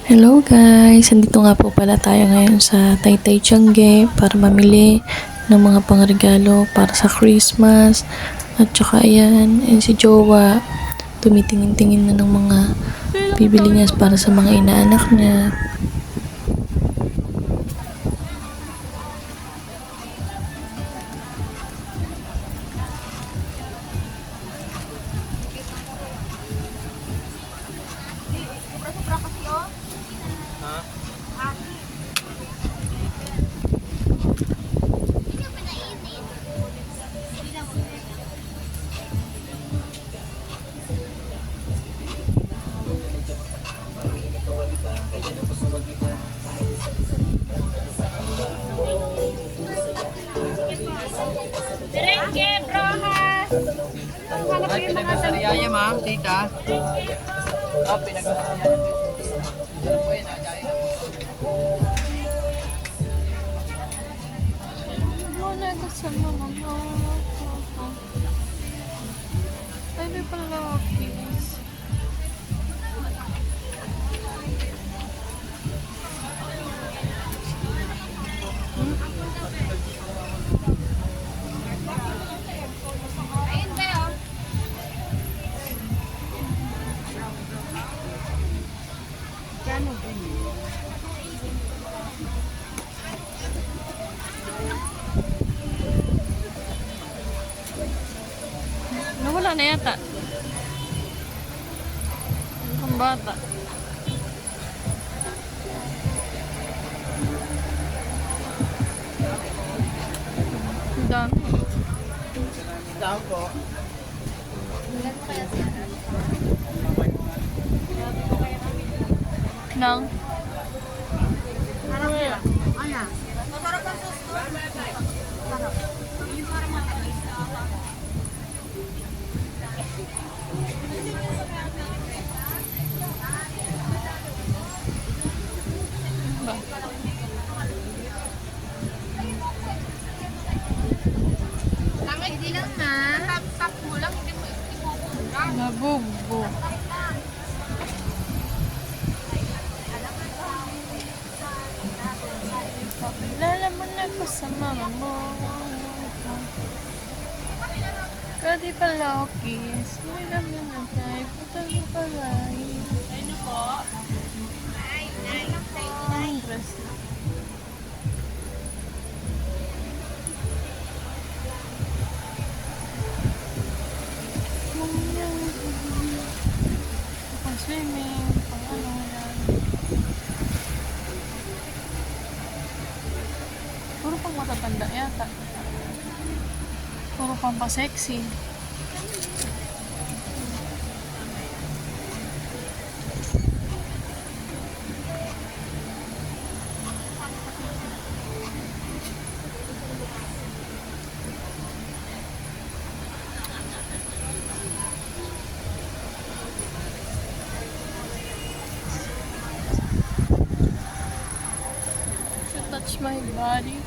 Hello guys! Andito nga po pala tayo ngayon sa Taytay Tiangge para mamili ng mga pangregalo para sa Christmas. At saka ayan, si Jowa tumitingin-tingin na ng mga bibili niya para sa mga inaanak niya. Direngke, brohas. Hanap ko yung mga Pinagkasariaya, ma'am, tita. Oh, pinagkasariaya. Wala ko sa mga ay, may palakis. Ayun kayo. Gano ba yun? Nawala na yata. Ang bata. Ang dami. Tao po. Nang? Ba? Hindi lang na. Tap-tap mo lang, hindi mo ipupunta. Nabubo. Lalaman ako sa mama mo. Pwede pala kiss. May laman na tayo. Putang mo pala. Ano po? Ang dress na. Pang swimming, pang ano yan. Puro pang matatanda yata. Puro pang pa-sexy. To touch my body.